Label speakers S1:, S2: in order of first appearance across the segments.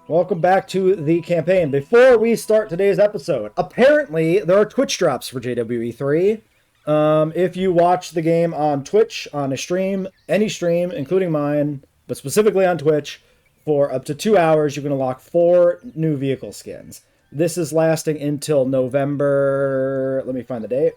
S1: Welcome back to the campaign. Before we start today's episode, apparently there are Twitch drops for JWE3. If you watch the game on Twitch, on a stream, any stream, including mine, but specifically on Twitch, for up to 2 hours, you can unlock 4 new vehicle skins. This is lasting until November... Let me find the date.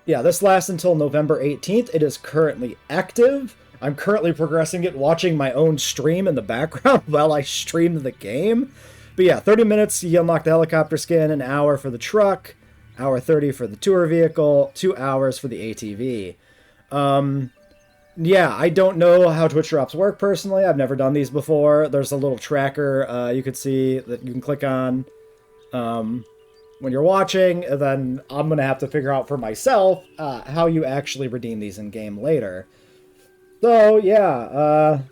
S1: Yeah, this lasts until November 18th. It is currently active. I'm currently progressing it, watching my own stream in the background while I stream the game. But yeah, 30 minutes, you unlock the helicopter skin, an hour for the truck, hour 30 for the tour vehicle, 2 hours for the ATV. Yeah, I don't know how Twitch drops work personally. I've never done these before. There's a little tracker you could see that you can click on when you're watching, and then I'm going to have to figure out for myself how you actually redeem these in-game later. So, yeah,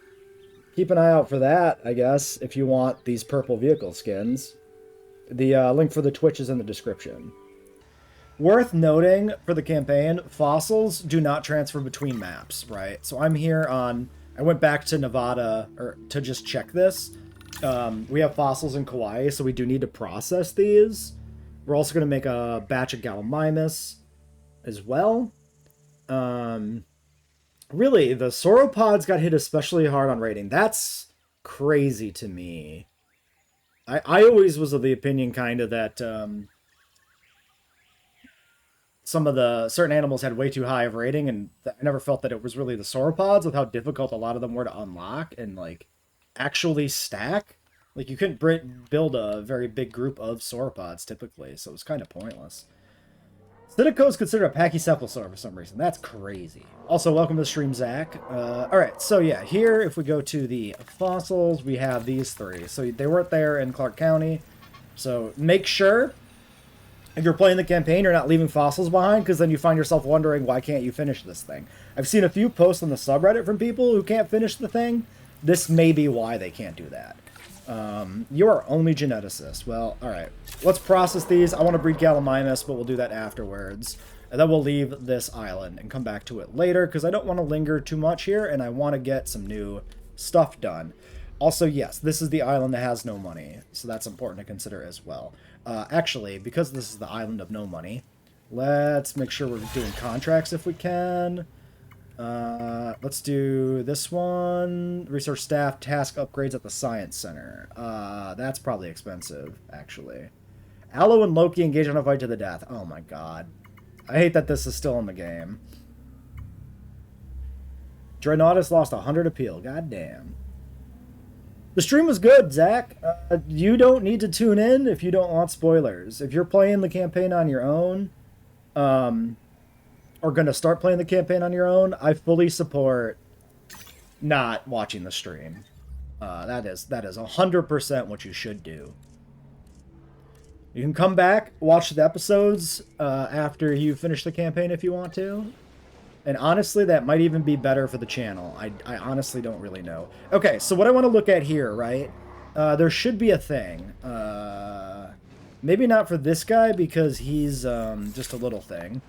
S1: keep an eye out for that, I guess, if you want these purple vehicle skins. The link for the Twitch is in the description. Worth noting for the campaign, fossils do not transfer between maps, right? So I'm here on... I went back to Nevada to just check this. We have fossils in Kawaii, so we do need to process these. We're also going to make a batch of Gallimimus as well. Really, the sauropods got hit especially hard on rating. That's crazy to me. I always was of the opinion kind of that some of the certain animals had way too high of rating, and I never felt that it was really the sauropods with how difficult a lot of them were to unlock and like actually stack. Like you couldn't build a very big group of sauropods typically, so it was kind of pointless. Cynico is considered a pachycephalosaur for some reason. That's crazy. Also, welcome to the stream, Zach. Alright, so yeah, here, if we go to the fossils, we have these 3. So they weren't there in Clark County. So make sure, if you're playing the campaign, you're not leaving fossils behind, because then you find yourself wondering, why can't you finish this thing? I've seen a few posts on the subreddit from people who can't finish the thing. This may be why they can't do that. You are only geneticist. Well, alright. Let's process these. I want to breed Gallimimus, but we'll do that afterwards. And then we'll leave this island and come back to it later, because I don't want to linger too much here, and I want to get some new stuff done. Also, yes, this is the island that has no money, so that's important to consider as well. Actually, because this is the island of no money, let's make sure we're doing contracts if we can. Let's do this one. Research staff task upgrades at the science center. That's probably expensive, actually. Aloe and Loki engage on a fight to the death. Oh my god. I hate that this is still in the game. Dreadnoughtus lost 100 appeal. God damn. The stream was good, Zach. You don't need to tune in if you don't want spoilers. If you're playing the campaign on your own, or going to start playing the campaign on your own, I fully support not watching the stream. That is 100% what you should do. You can come back, watch the episodes after you finish the campaign if you want to. And honestly, that might even be better for the channel. I honestly don't really know. Okay, so what I want to look at here, right? There should be a thing. Maybe not for this guy because he's just a little thing.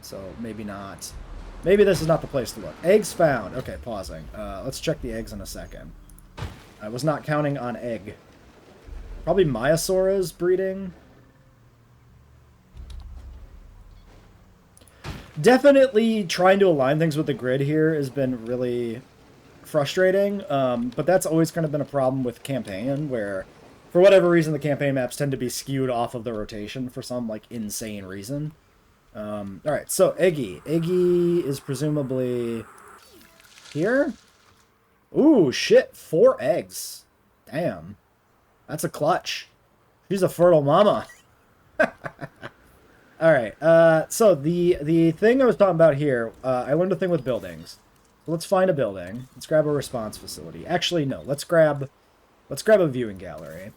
S1: So maybe not. Maybe this is not the place to look. Eggs found. Okay, pausing. Let's check the eggs in a second. I was not counting on egg. Probably Myosaura's breeding. Definitely trying to align things with the grid here has been really frustrating. But that's always kind of been a problem with campaign, where for whatever reason the campaign maps tend to be skewed off of the rotation for some like insane reason. Alright, so Eggy. Eggy is presumably here? Ooh, shit, 4 eggs. Damn. That's a clutch. She's a fertile mama. Alright, so the thing I was talking about here, I learned a thing with buildings. So let's find a building. Let's grab a response facility. Actually, no, let's grab a viewing gallery.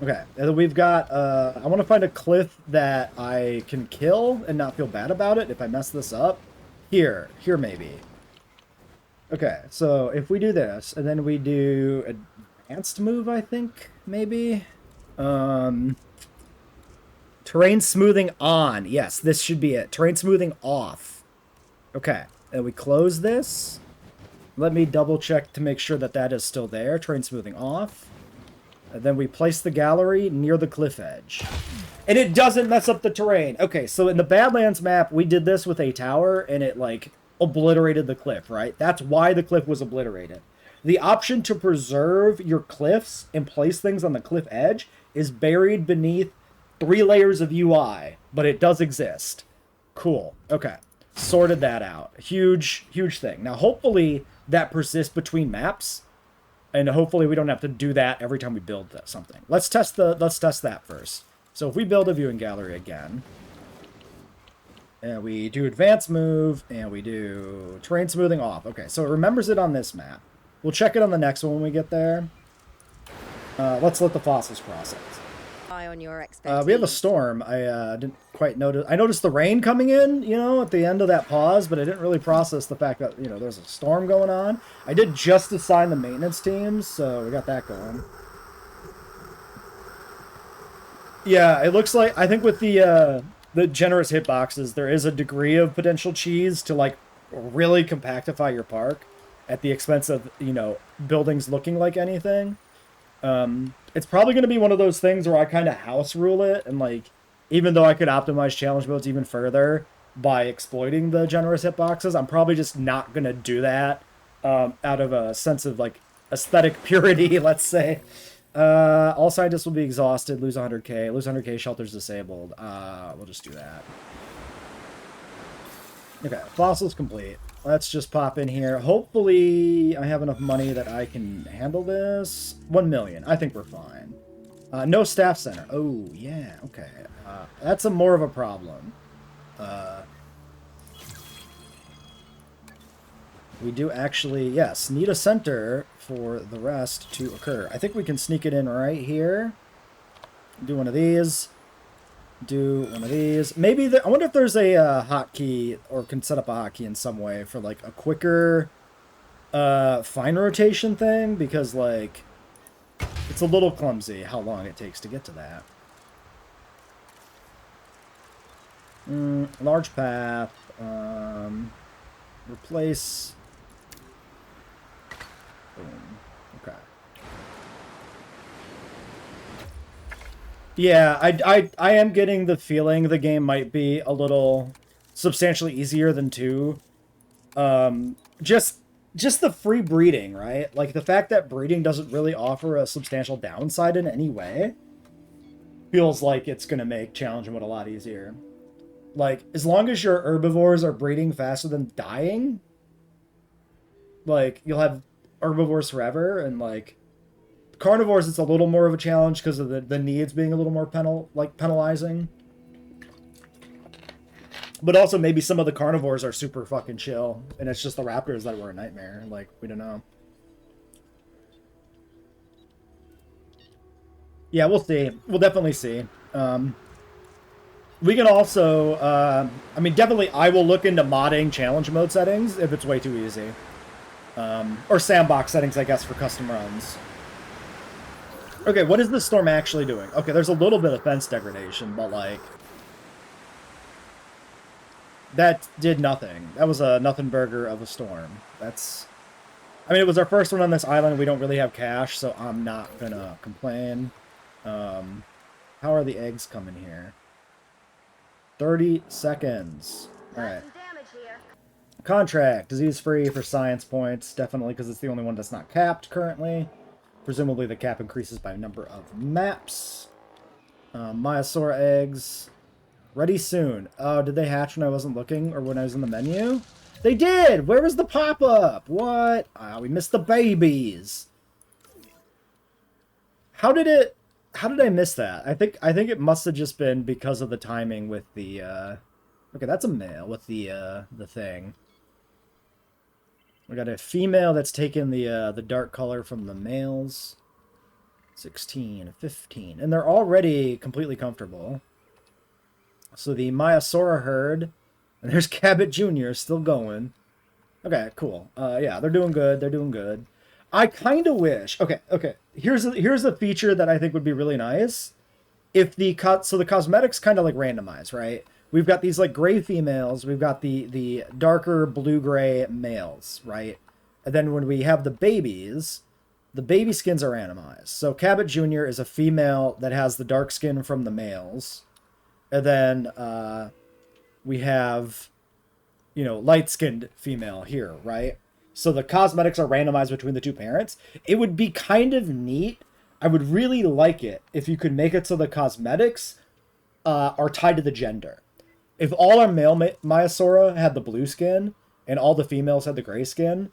S1: Okay, and then we've got, I want to find a cliff that I can kill and not feel bad about it if I mess this up. Here maybe. Okay, so if we do this, and then we do advanced move, I think, maybe? Terrain smoothing on. Yes, this should be it. Terrain smoothing off. Okay, and we close this. Let me double check to make sure that that is still there. Terrain smoothing off. And then we place the gallery near the cliff edge. And it doesn't mess up the terrain. Okay, so in the Badlands map, we did this with a tower, and it, like, obliterated the cliff, right? That's why the cliff was obliterated. The option to preserve your cliffs and place things on the cliff edge is buried beneath 3 layers of UI, but it does exist. Cool. Okay. Sorted that out. Huge, huge thing. Now, hopefully, that persists between maps, and hopefully we don't have to do that every time we build something. Let's test that first. So if we build a viewing gallery again, and we do advanced move, and we do terrain smoothing off. Okay, so it remembers it on this map. We'll check it on the next one when we get there. Let's let the fossils process.
S2: On your expertise.
S1: We have a storm. I didn't quite notice. I noticed the rain coming in, you know, at the end of that pause, but I didn't really process the fact that, you know, there's a storm going on. I did just assign the maintenance teams, so we got that going. Yeah, it looks like, I think with the generous hitboxes, there is a degree of potential cheese to, like, really compactify your park at the expense of, you know, buildings looking like anything. It's probably going to be one of those things where I kind of house rule it, and, like, even though I could optimize challenge modes even further by exploiting the generous hitboxes, I'm probably just not going to do that out of a sense of, like, aesthetic purity, let's say. All scientists will be exhausted, lose 100k, lose 100k, shelters disabled. We'll just do that. Okay, fossils complete. Let's just pop in here. Hopefully I have enough money that I can handle this. 1 million. I think we're fine. No staff center. Oh, yeah, okay. That's more of a problem. We do actually, yes, need a center for the rest to occur. I think we can sneak it in right here. Do one of these. Do one of these. Maybe, I wonder if there's a hotkey, or can set up a hotkey in some way for, like, a quicker fine rotation thing, because, like, it's a little clumsy how long it takes to get to that. Large path. Replace. Boom. Okay. Yeah, I am getting the feeling the game might be a little substantially easier than 2. Just the free breeding, right? Like, the fact that breeding doesn't really offer a substantial downside in any way feels like it's going to make challenge mode a lot easier. Like, as long as your herbivores are breeding faster than dying, like, you'll have herbivores forever, and, like, carnivores, it's a little more of a challenge because of the needs being a little more penalizing. But also, maybe some of the carnivores are super fucking chill, and it's just the raptors that were a nightmare. Like, we don't know. Yeah, we'll see. We'll definitely see. We can also, I mean, definitely I will look into modding challenge mode settings if it's way too easy. Or sandbox settings, I guess, for custom runs. Okay, what is this storm actually doing? Okay, there's a little bit of fence degradation, but, like, that did nothing. That was a nothing burger of a storm. That's, I mean, it was our first one on this island. We don't really have cash, so I'm not gonna complain. How are the eggs coming here? 30 seconds. Alright. Contract. Disease-free for science points. Definitely, because it's the only one that's not capped currently. Presumably the cap increases by number of maps. Myosaur eggs. Ready soon. Oh, did they hatch when I wasn't looking or when I was in the menu? They did! Where was the pop-up? What? We missed the babies. How did I miss that? I think it must have just been because of the timing with the okay, that's a male with the thing. We got a female that's taken the dark color from the males. 16, 15. And they're already completely comfortable. So the Myosaur herd, and there's Cabot Jr. still going. Okay, cool. Yeah, they're doing good. They're doing good. I kind of wish. Okay. Here's a feature that I think would be really nice. If the cosmetics kind of like randomize, right? We've got these like gray females. We've got the darker blue-gray males, right? And then when we have the baby skins are randomized. So Cabot Jr. is a female that has the dark skin from the males. And then we have, light-skinned female here, right? So the cosmetics are randomized between the two parents. It would be kind of neat. I would really like it if you could make it so the cosmetics are tied to the gender. If all our male Maiasaura had the blue skin and all the females had the gray skin,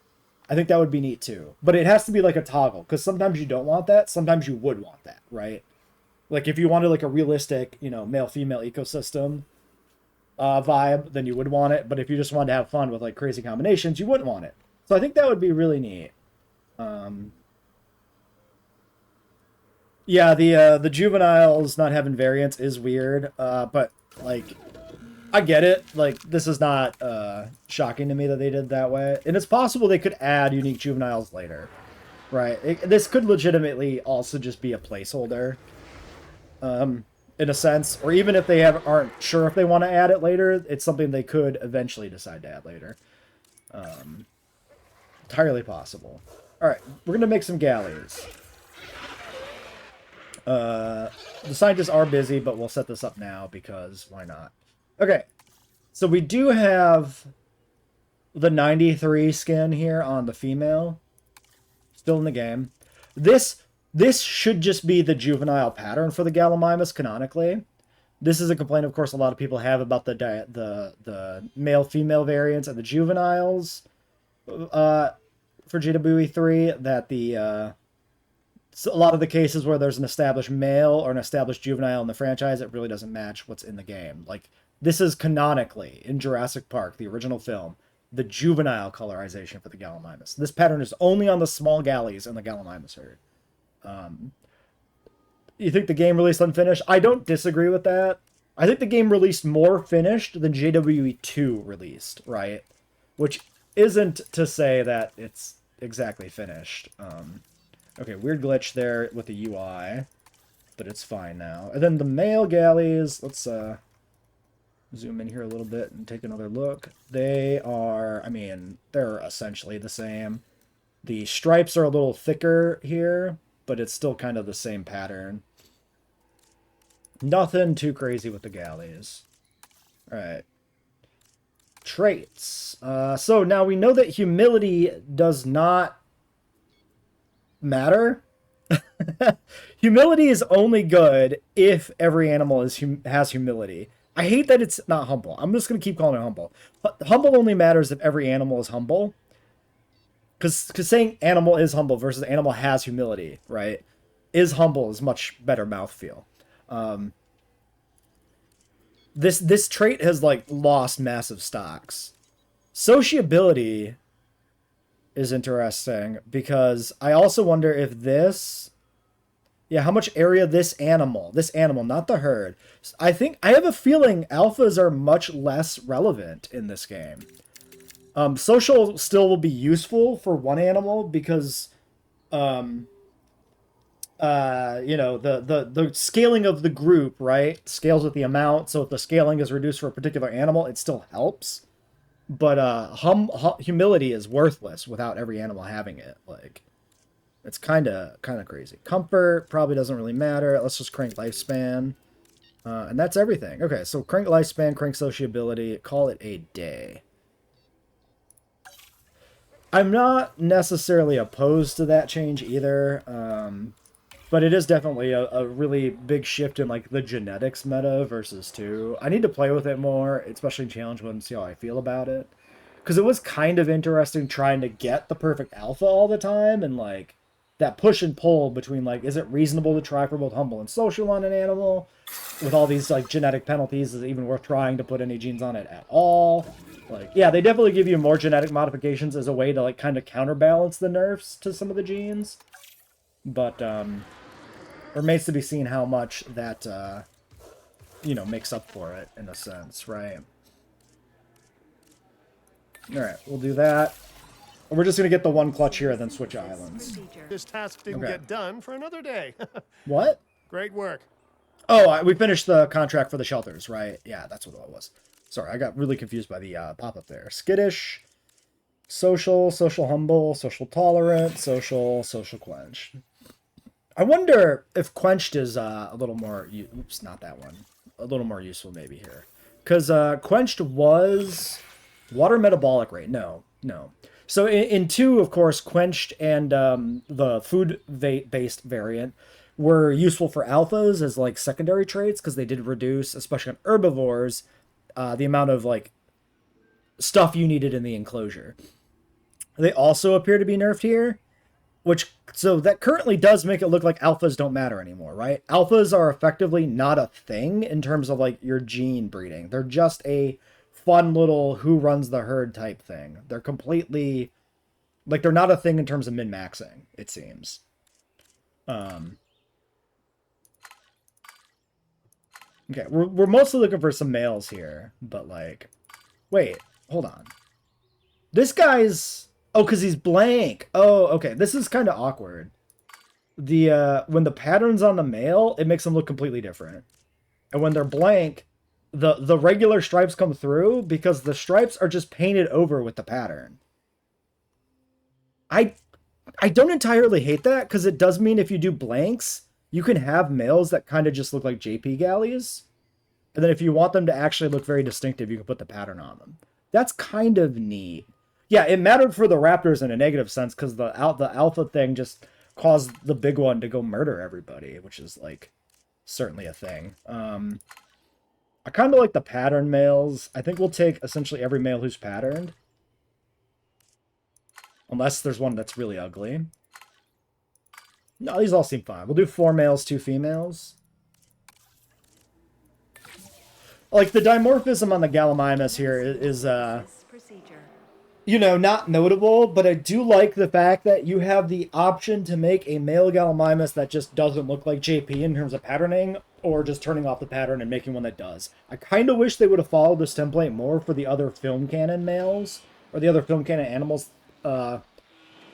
S1: I think that would be neat too. But it has to be like a toggle, because sometimes you don't want that, sometimes you would want that, right? Like if you wanted like a realistic, male-female ecosystem vibe, then you would want it. But if you just wanted to have fun with like crazy combinations, you wouldn't want it. So I think that would be really neat. Yeah, the juveniles not having variants is weird, but like I get it. Like this is not shocking to me that they did that way, and it's possible they could add unique juveniles later, right? This could legitimately also just be a placeholder, in a sense, or even if they aren't sure if they want to add it later, it's something they could eventually decide to add later. Entirely possible. All right, we're gonna make some galleys. The scientists are busy, but we'll set this up now because why not? Okay, so we do have the 93 skin here on the female. Still in the game. This should just be the juvenile pattern for the Gallimimus canonically. This is a complaint, of course, a lot of people have about the male-female variants and the juveniles for JWE3, that so a lot of the cases where there's an established male or an established juvenile in the franchise, it really doesn't match what's in the game. Like, this is canonically, in Jurassic Park, the original film, the juvenile colorization for the Gallimimus. This pattern is only on the small galleys in the Gallimimus herd. You think the game released unfinished? I don't disagree with that. I think the game released more finished than JWE2 released, right? Which isn't to say that it's exactly finished. Okay, weird glitch there with the UI, but it's fine now. And then the male galleys, let's zoom in here a little bit and take another look. They are, they're essentially the same. The stripes are a little thicker here, but it's still kind of the same pattern. Nothing too crazy with the galleys. All right. Traits. So now we know that humility does not matter. Humility is only good if every animal has humility. I hate that it's not humble. I'm just going to keep calling it humble. Humble only matters if every animal is humble. Because saying animal is humble versus animal has humility, right? Is humble is much better mouthfeel. This trait has like lost massive stocks. Sociability is interesting because I also wonder if how much area this animal, not the herd. I have a feeling alphas are much less relevant in this game. Social still will be useful for one animal because, the scaling of the group, right, scales with the amount. So if the scaling is reduced for a particular animal, it still helps. But humility is worthless without every animal having it. Like, it's kind of crazy. Comfort probably doesn't really matter. Let's just crank lifespan, and that's everything. Okay, so crank lifespan, crank sociability, call it a day. I'm not necessarily opposed to that change either, but it is definitely a really big shift in like the genetics meta versus 2. I need to play with it more, especially in challenge mode, and see how I feel about it. Because it was kind of interesting trying to get the perfect alpha all the time, and like that push and pull between like, is it reasonable to try for both humble and social on an animal? With all these like genetic penalties, is it even worth trying to put any genes on it at all? Like, yeah, they definitely give you more genetic modifications as a way to like kind of counterbalance the nerfs to some of the genes. But remains to be seen how much that makes up for it in a sense, right? All right, we'll do that. We're just gonna get the one clutch here and then switch islands.
S3: This task didn't get done for another day.
S1: What?
S3: Great work.
S1: Oh, we finished the contract for the shelters, right? Yeah, that's what it was. Sorry, I got really confused by the pop-up there. Skittish. Social, social humble, social tolerant, social quench. I wonder if quenched is a little more. Oops, not that one. A little more useful maybe here, because quenched was water metabolic rate. No, no. So in two, of course, quenched and the food-based variant were useful for alphas as like secondary traits because they did reduce, especially on herbivores, the amount of like stuff you needed in the enclosure. They also appear to be nerfed here, which so that currently does make it look like alphas don't matter anymore, right? Alphas are effectively not a thing in terms of like your gene breeding. They're just a fun little who runs the herd type thing. They're completely like they're not a thing in terms of min-maxing, it seems. Okay, we're mostly looking for some males here, but like wait, hold on. This guy's oh, because he's blank. Oh, okay. This is kind of awkward. The when the pattern's on the male, it makes them look completely different. And when they're blank, the regular stripes come through because the stripes are just painted over with the pattern. I don't entirely hate that because it does mean if you do blanks, you can have males that kind of just look like JP galleys. And then if you want them to actually look very distinctive, you can put the pattern on them. That's kind of neat. Yeah, it mattered for the Raptors in a negative sense because the alpha thing just caused the big one to go murder everybody, which is like certainly a thing. I kind of like the pattern males. I think we'll take essentially every male who's patterned. Unless there's one that's really ugly. No, these all seem fine. We'll do 4 males, 2 females. Like, the dimorphism on the Gallimimus here is you know, not notable, but I do like the fact that you have the option to make a male Gallimimus that just doesn't look like JP in terms of patterning, or just turning off the pattern and making one that does. I kind of wish they would have followed this template more for the other film canon males, or the other film canon animals,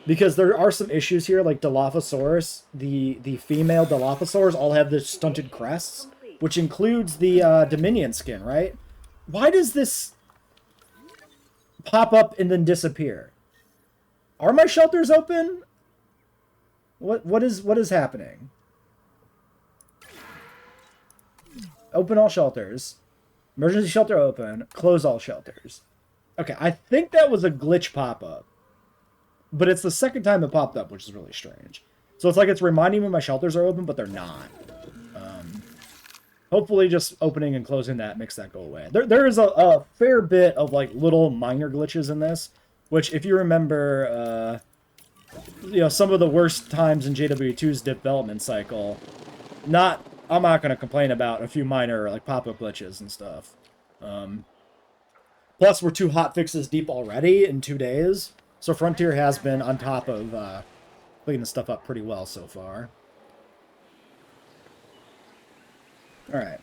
S1: because there are some issues here, like Dilophosaurus, the female Dilophosaurs all have the stunted crests, which includes the Dominion skin, right? Why does this pop up and then disappear? Are my shelters open? What is happening? Open all shelters. Emergency shelter open. Close all shelters. Okay, I think that was a glitch pop-up. But it's the second time it popped up, which is really strange. So it's like it's reminding me my shelters are open, but they're not. Hopefully just opening and closing that makes that go away. There is a fair bit of like little minor glitches in this, which if you remember, you know, some of the worst times in JWE2's development cycle, I'm not going to complain about a few minor like pop-up glitches and stuff. Plus, we're 2 hot fixes deep already in 2 days, so Frontier has been on top of cleaning stuff up pretty well so far. Alright,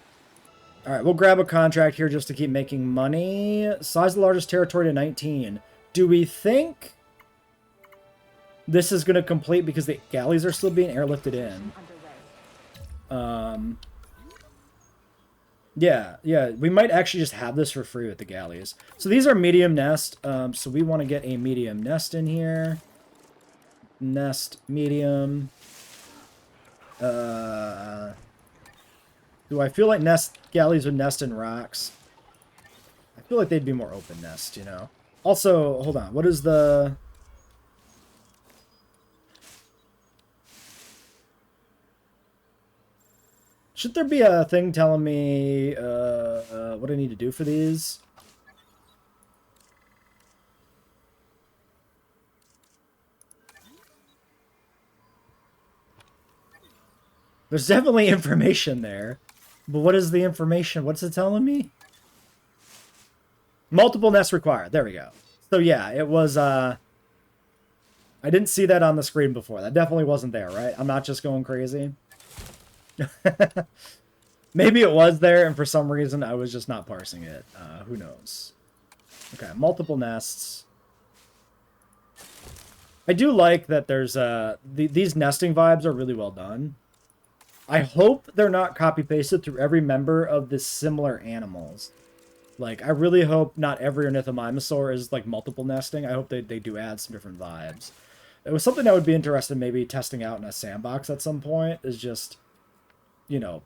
S1: we'll grab a contract here just to keep making money. Size the largest territory to 19. Do we think this is going to complete because the galleys are still being airlifted in? Yeah, we might actually just have this for free with the galleys. So these are medium nest, so we want to get a medium nest in here. Nest, medium. Do I feel like galleys would nest in rocks? I feel like they'd be more open nest, you know? Also, hold on. What is the... Should there be a thing telling me what I need to do for these? There's definitely information there. But what is the information? What's it telling me? Multiple nests required. There we go. So yeah, it was... I didn't see that on the screen before. That definitely wasn't there, right? I'm not just going crazy. Maybe it was there, and for some reason I was just not parsing it. Who knows? Okay, multiple nests. I do like that there's... these nesting vibes are really well done. I hope they're not copy-pasted through every member of the similar animals. Like, I really hope not every ornithomimosaur is, like, multiple nesting. I hope they do add some different vibes. It was something I would be interested in maybe testing out in a sandbox at some point, is just, you know,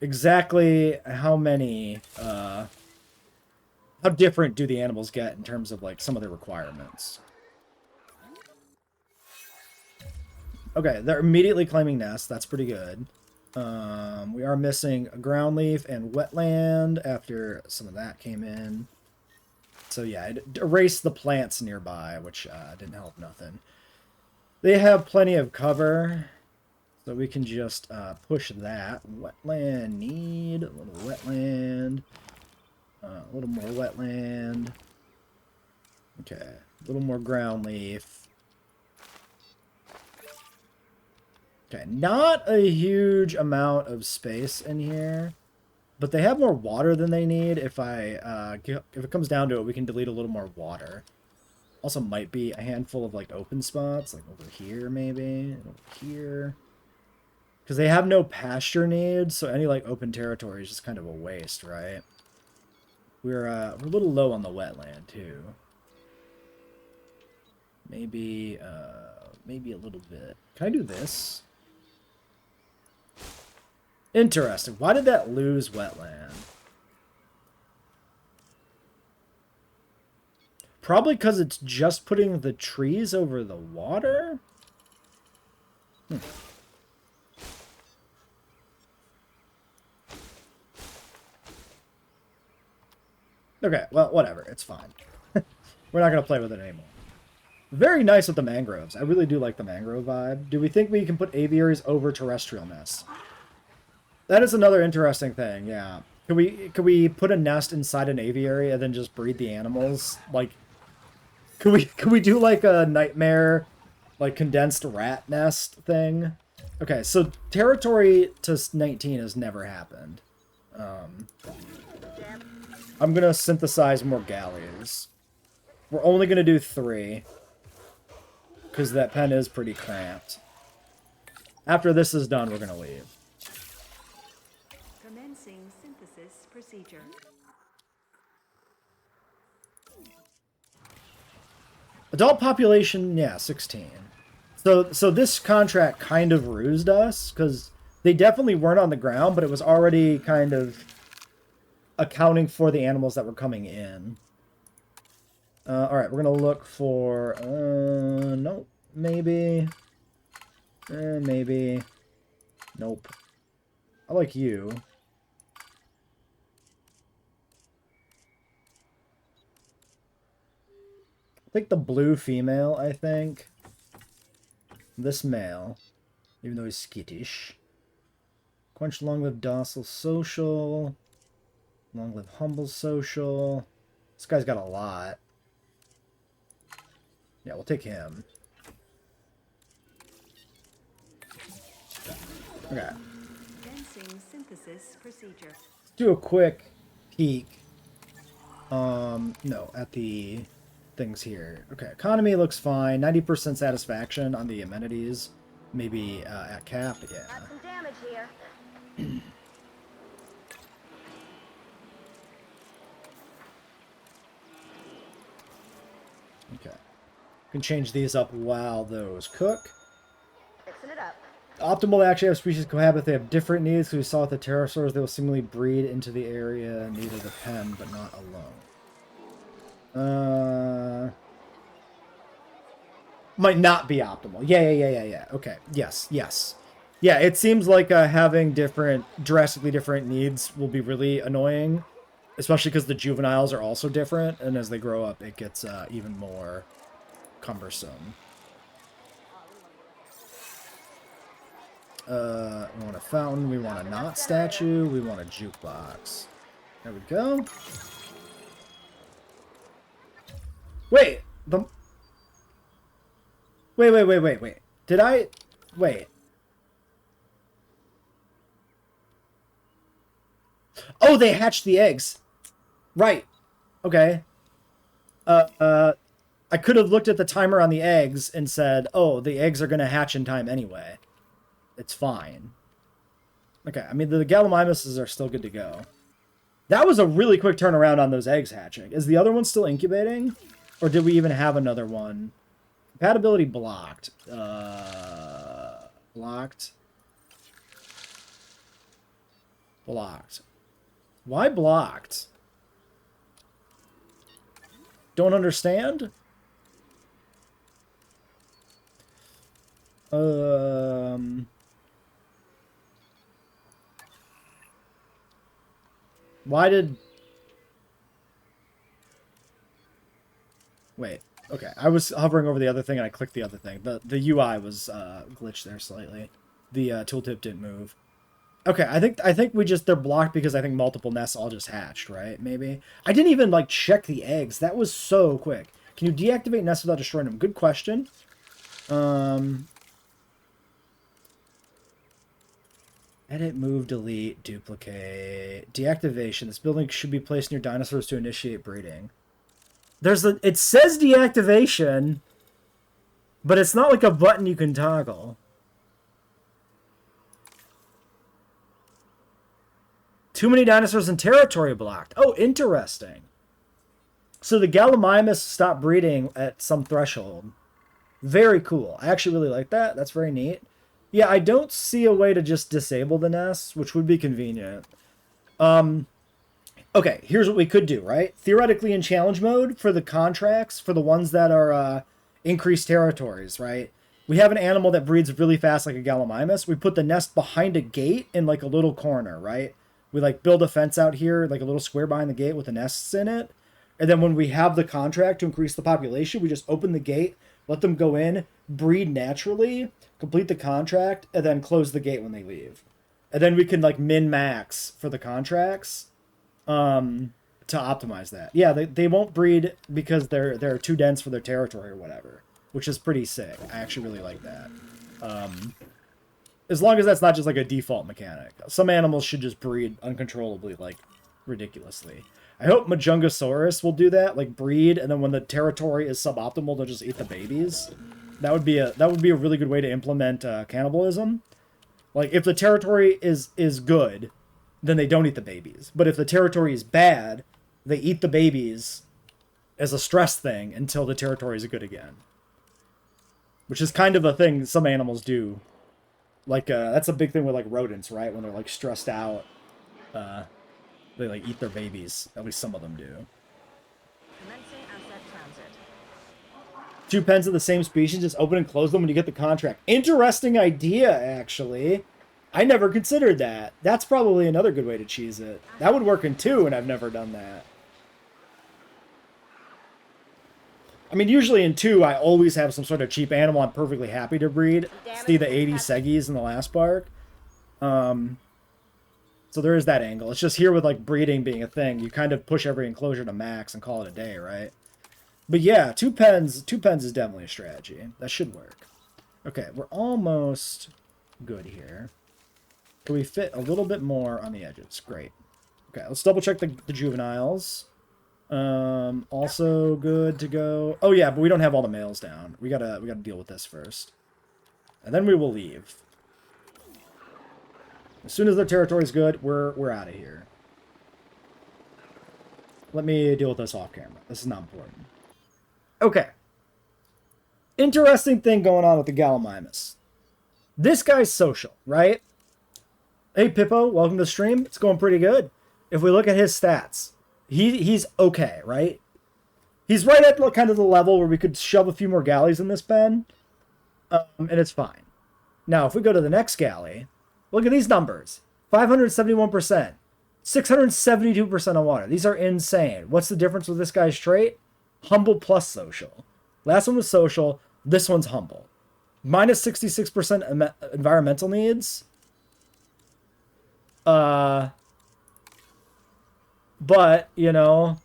S1: exactly how many, how different do the animals get in terms of, like, some of their requirements. Okay, they're immediately claiming nests. That's pretty good. We are missing a ground leaf and wetland after some of that came in. So yeah, it erased the plants nearby, which didn't help nothing. They have plenty of cover, so we can just push that. Wetland need, a little wetland, a little more wetland. Okay, a little more ground leaf. Okay, not a huge amount of space in here, but they have more water than they need. If it comes down to it, we can delete a little more water. Also might be a handful of, like, open spots, like over here maybe, and over here. Because they have no pasture needs, so any, like, open territory is just kind of a waste, right? We're a little low on the wetland, too. Maybe a little bit. Can I do this? Interesting. Why did that lose wetland? Probably because it's just putting the trees over the water? Okay, well, whatever. It's fine. We're not going to play with it anymore. Very nice with the mangroves. I really do like the mangrove vibe. Do we think we can put aviaries over terrestrial nests? That is another interesting thing, yeah. Can we put a nest inside an aviary and then just breed the animals? Like, can we do like a nightmare, like condensed rat nest thing? Okay, so territory to 19 has never happened. I'm gonna synthesize more galleys. We're only gonna do 3. Because that pen is pretty cramped. After this is done, we're gonna leave.
S4: Commencing synthesis procedure.
S1: Adult population, yeah, 16. So this contract kind of rused us, because they definitely weren't on the ground, but it was already kind of accounting for the animals that were coming in. Alright, we're going to look for... nope. Maybe. Maybe. Nope. I like you. I think the blue female, I think. This male. Even though he's skittish. Quench long-lived docile social. Long-lived humble social. This guy's got a lot. Yeah, we'll take him. Okay.
S4: Commencing synthesis procedure.
S1: Let's do a quick peek. No, at the things here. Okay, economy looks fine. 90% satisfaction on the amenities. Maybe at cap, yeah.
S2: Got some damage here.
S1: Okay. Can change these up while those cook.
S2: Fixing it up.
S1: Optimal to actually have species cohabit. They have different needs. So we saw with the pterosaurs, they will seemingly breed into the area needed of the pen, but not alone. Might not be optimal. Yeah. Okay. Yes. Yeah, it seems like having drastically different needs will be really annoying, especially because the juveniles are also different, and as they grow up, it gets even more cumbersome. We want a fountain, we want a knot statue, we want a jukebox. There we go. Wait! Wait. Did I... Wait. Oh, they hatched the eggs. Right. Okay. I could have looked at the timer on the eggs and said, oh, the eggs are going to hatch in time anyway. It's fine. Okay, I mean, the Gallimimuses are still good to go. That was a really quick turnaround on those eggs hatching. Is the other one still incubating? Or did we even have another one? Compatibility blocked. Blocked. Blocked. Why blocked? Don't understand? Why did... Wait. Okay, I was hovering over the other thing and I clicked the other thing. The UI was glitched there slightly. The tooltip didn't move. Okay, I think we just, they're blocked because I think multiple nests all just hatched, right? Maybe. I didn't even like check the eggs. That was so quick. Can you deactivate nests without destroying them? Good question. Edit, move, delete, duplicate, deactivation. This building should be placed near dinosaurs to initiate breeding. It says deactivation, but it's not like a button you can toggle. Too many dinosaurs in territory blocked. Oh, interesting. So the Gallimimus stopped breeding at some threshold. Very cool. I actually really like that. That's very neat. Yeah, I don't see a way to just disable the nests, which would be convenient. Okay, here's what we could do, right? Theoretically, in challenge mode, for the contracts, for the ones that are increased territories, right? We have an animal that breeds really fast like a Gallimimus. We put the nest behind a gate in like a little corner, right? We like build a fence out here, like a little square behind the gate with the nests in it. And then when we have the contract to increase the population, we just open the gate, let them go in, breed naturally, complete the contract, and then close the gate when they leave. And then we can like min-max for the contracts to optimize that. Yeah, they won't breed because they're too dense for their territory or whatever, which is pretty sick. I actually really like that. As long as that's not just like a default mechanic. Some animals should just breed uncontrollably, like ridiculously. I hope Majungasaurus will do that, like breed, and then when the territory is suboptimal, they'll just eat the babies. That would be a really good way to implement cannibalism. Like if the territory is good, then they don't eat the babies. But if the territory is bad, they eat the babies as a stress thing until the territory is good again. Which is kind of a thing some animals do. Like that's a big thing with like rodents, right? When they're like stressed out, they like eat their babies. At least some of them do.
S2: Commencing asset transit.
S1: 2 pens of the same species, just open and close them when you get the contract. Interesting idea, actually. I never considered that. That's probably another good way to cheese it. That would work in 2, and I've never done that. I mean, usually in 2, I always have some sort of cheap animal I'm perfectly happy to breed. See the 80 Seggies in the last park. So there is that angle. It's just here with like breeding being a thing, you kind of push every enclosure to max and call it a day, right? But yeah, 2 pens is definitely a strategy. That should work. Okay, we're almost good here. Can we fit a little bit more on the edges? Great. Okay, let's double check the juveniles. Also good to go. Oh yeah, but we don't have all the males down. We gotta deal with this first. And then we will leave. As soon as their territory is good, we're out of here. Let me deal with this off camera. This is not important. Okay. Interesting thing going on with the Gallimimus. This guy's social, right? Hey Pippo, welcome to the stream. It's going pretty good. If we look at his stats, he's okay, right? He's right at kind of the level where we could shove a few more galleys in this pen, and it's fine. Now, if we go to the next galley, look at these numbers. 571%, 672% on water. These are insane. What's the difference with this guy's trait? Humble plus social. Last one was social. This one's humble. Minus 66% environmental needs. But, you know,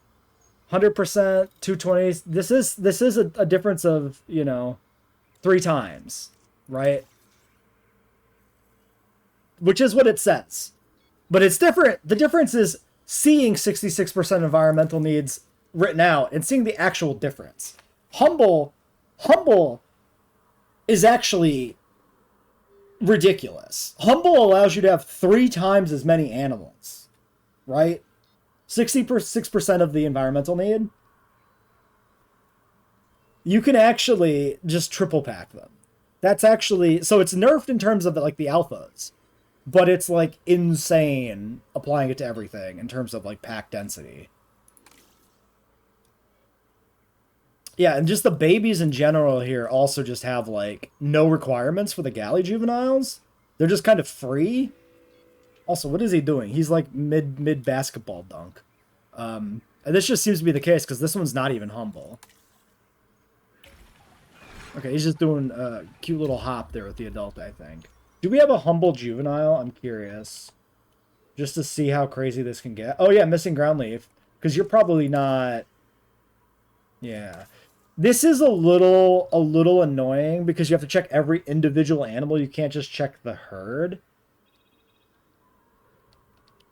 S1: 100%, 220. This is a difference of, you know, 3 times, right? Which is what it says. But it's different. The difference is seeing 66% environmental needs written out and seeing the actual difference. Humble is actually ridiculous. Humble allows you to have 3 times as many animals, right? 66% of the environmental need. You can actually just triple pack them. That's actually, so it's nerfed in terms of like the alphas, but it's like insane applying it to everything in terms of like pack density. Yeah, and just the babies in general here also just have like no requirements for the galley juveniles. They're just kind of free. Also, what is he doing? He's like mid basketball dunk. And this just seems to be the case because this one's not even humble. Okay, he's just doing a cute little hop there with the adult, I think. Do we have a humble juvenile? I'm curious. Just to see how crazy this can get. Oh yeah, missing ground leaf. Because you're probably not... Yeah. This is a little annoying because you have to check every individual animal. You can't just check the herd.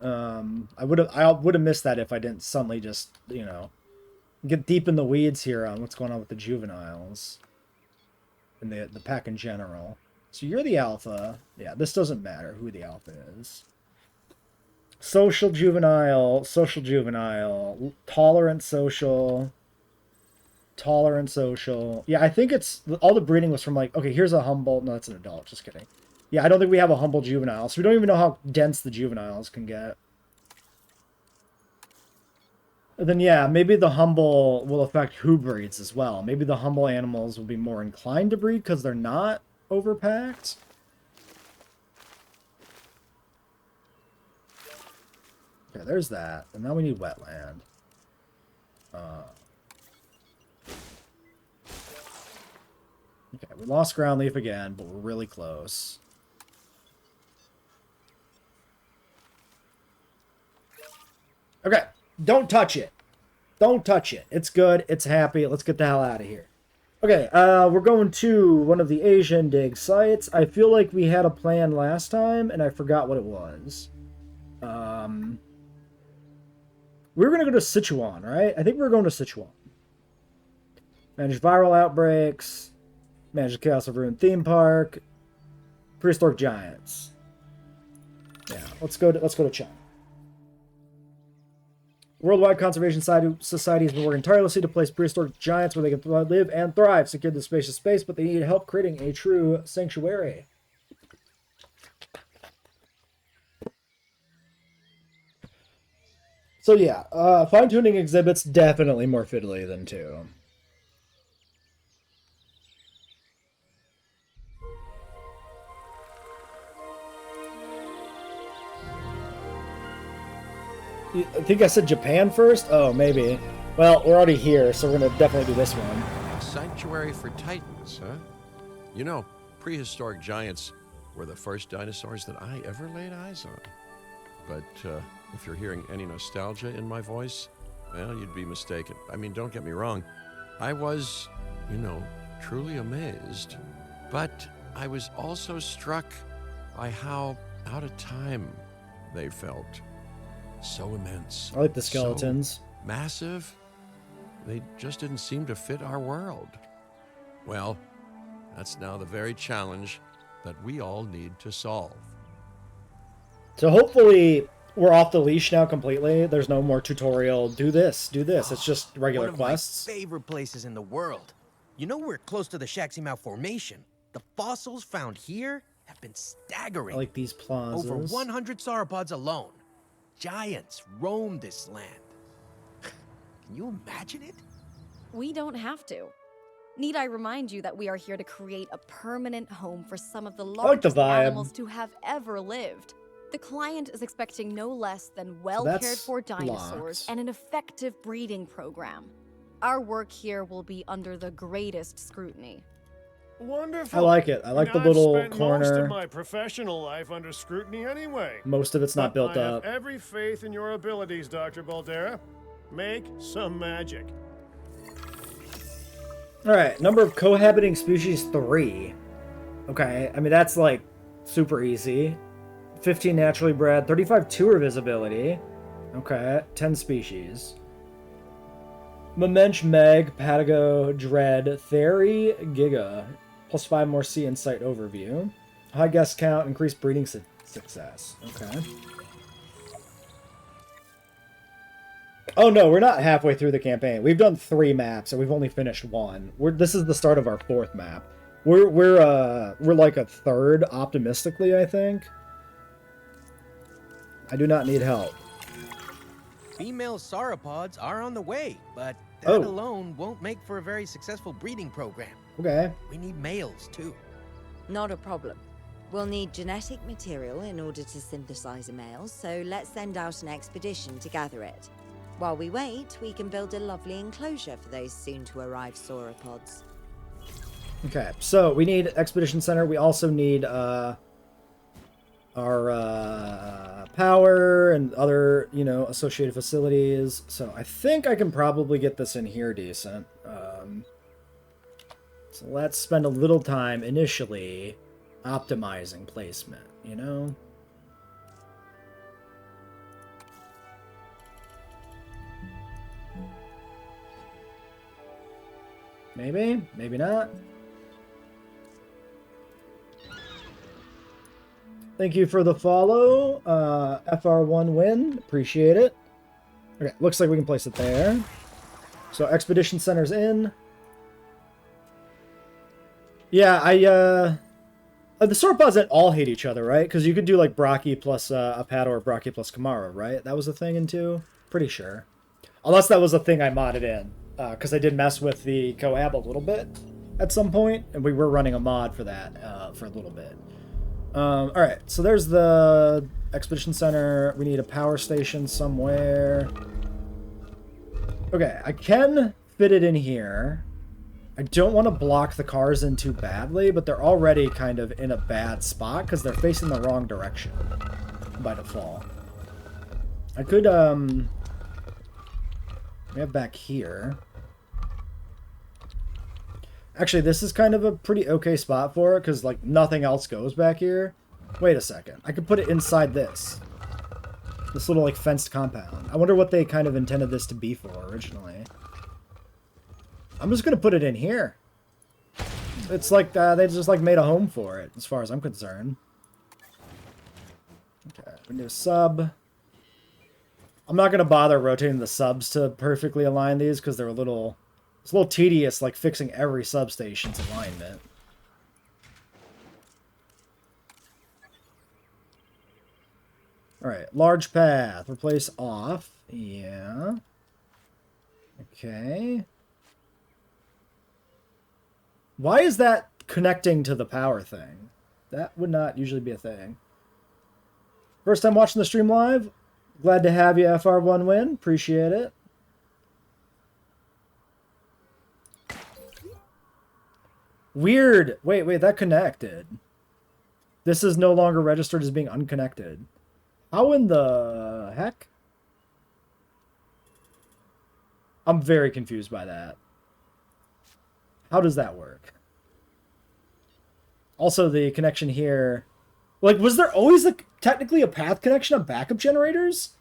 S1: I would have missed that if I didn't suddenly just, you know, get deep in the weeds here on what's going on with the juveniles and the pack in general. So you're the alpha. Yeah, this doesn't matter who the alpha is. Social juvenile, tolerant social. Yeah, I think it's all the breeding was from like, okay, here's a humble. No, that's an adult. Just kidding. Yeah, I don't think we have a humble juvenile, so we don't even know how dense the juveniles can get. And then, yeah, maybe the humble will affect who breeds as well. Maybe the humble animals will be more inclined to breed because they're not overpacked. Okay, there's that. And now we need wetland. Okay, we lost ground leaf again, but we're really close. Okay, don't touch it. Don't touch it. It's good. It's happy. Let's get the hell out of here. Okay, we're going to one of the Asian dig sites. I feel like we had a plan last time, and I forgot what it was. We were going to go to Sichuan, right? I think we were going to Sichuan. Manage viral outbreaks. Manage the Chaos of Ruin theme park. Prehistoric giants. Yeah, let's go to China. Worldwide Conservation Society has been working tirelessly to place prehistoric giants where they can live and thrive, secure the spacious space, but they need help creating a true sanctuary. So yeah, fine-tuning exhibits definitely more fiddly than 2. I think I said Japan first? Oh, maybe. Well, we're already here, so we're going to definitely do this one.
S5: Sanctuary for Titans, huh? You know, prehistoric giants were the first dinosaurs that I ever laid eyes on. But if you're hearing any nostalgia in my voice, well, you'd be mistaken. I mean, don't get me wrong. I was, you know, truly amazed. But I was also struck by how out of time they felt. So immense.
S1: I like the skeletons.
S5: So massive. They just didn't seem to fit our world. Well, that's now the very challenge that we all need to solve.
S1: So hopefully we're off the leash now completely. There's no more tutorial. Do this, do this. It's just regular quests.
S6: One of my favorite places in the world. You know we're close to the Shaximau Formation. The fossils found here have been staggering.
S1: I like these plazas.
S6: Over 100 sauropods alone. Giants roam this land. Can you imagine it?
S7: We don't have to. Need I remind you that we are here to create a permanent home for some of the largest animals to have ever lived. The client is expecting no less than well-cared-for dinosaurs and an effective breeding program. Our work here will be under the greatest scrutiny.
S3: Wonderful.
S1: I like it. I like the little
S3: I've spent
S1: corner.
S3: most of my professional life under scrutiny anyway.
S1: Most of it's not built
S3: I
S1: up.
S3: have every faith in your abilities, Dr. Baldera. Make some magic.
S1: All right, number of cohabiting species 3. Okay, I mean that's like super easy. 15 naturally bred, 35 tour visibility. Okay, 10 species. Mamench, Meg, Patago, Dread, Theri, Giga. Plus 5 more sea and site overview. High guest count, increased breeding success. Okay. Oh no, we're not halfway through the campaign. We've done 3 maps and we've only finished 1. This is the start of our 4th map. We're like a third optimistically, I think. I do not need help.
S6: Female sauropods are on the way, but that
S1: Oh.
S6: alone won't make for a very successful breeding program.
S1: Okay.
S6: We need males, too.
S8: Not a problem. We'll need genetic material in order to synthesize a male, so let's send out an expedition to gather it. While we wait, we can build a lovely enclosure for those soon-to-arrive sauropods.
S1: Okay, so we need Expedition Center. We also need our power and other, you know, associated facilities. So I think I can probably get this in here decent. So let's spend a little time initially optimizing placement, you know? Maybe, maybe not. Thank you for the follow, FR1 win. Appreciate it. Okay, looks like we can place it there. So Expedition Center's in. Yeah, the sauropods didn't all hate each other, right? Because you could do like Braki plus Apato or Braki plus Kamara, right? That was a thing in 2? Pretty sure. Unless that was a thing I modded in. Because I did mess with the Coab a little bit at some point, and we were running a mod for that for a little bit. Alright, so there's the Expedition Center. We need a power station somewhere. Okay, I can fit it in here. I don't want to block the cars in too badly, but they're already kind of in a bad spot because they're facing the wrong direction by default. I could, we have back here. Actually, this is kind of a pretty okay spot for it, because, like, nothing else goes back here. Wait a second. I could put it inside this. This little, like, fenced compound. I wonder what they kind of intended this to be for originally. I'm just going to put it in here. It's like, they just, like, made a home for it, as far as I'm concerned. Okay, we need a sub. I'm not going to bother rotating the subs to perfectly align these, because they're a little... It's a little tedious, like, fixing every substation's alignment. Alright, large path. Replace off. Yeah. Okay. Why is that connecting to the power thing? That would not usually be a thing. First time watching the stream live? Glad to have you, FR1 win. Appreciate it. Weird. Wait, that connected. This is no longer registered as being unconnected. How in the heck? I'm very confused by that. How does that work? Also, the connection here... Like, was there always technically a path connection of backup generators?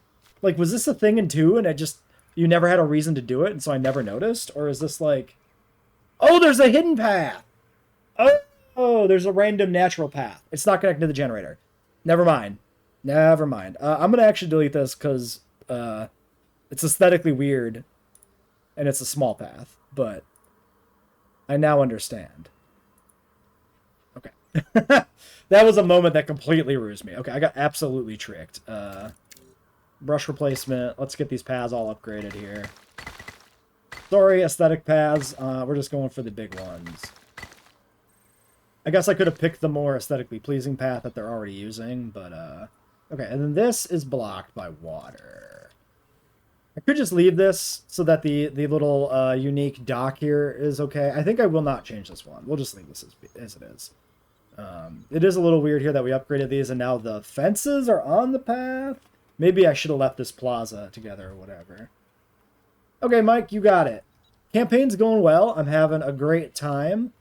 S1: Like, was this a thing in 2 and it just... You never had a reason to do it and so I never noticed? Or is this like... Oh, there's a hidden path! Oh, there's a random natural path. It's not connected to the generator. Never mind. Never mind. I'm going to actually delete this because it's aesthetically weird. And it's a small path. But I now understand. Okay. That was a moment that completely rused me. Okay, I got absolutely tricked. Brush replacement. Let's get these paths all upgraded here. Sorry, aesthetic paths. We're just going for the big ones. I guess I could have picked the more aesthetically pleasing path that they're already using, but, okay, and then this is blocked by water. I could just leave this so that the little, unique dock here is okay. I think I will not change this one. We'll just leave this as it is. It is a little weird here that we upgraded these and now the fences are on the path. Maybe I should have left this plaza together or whatever. Okay, Mike, you got it. Campaign's going well. I'm having a great time.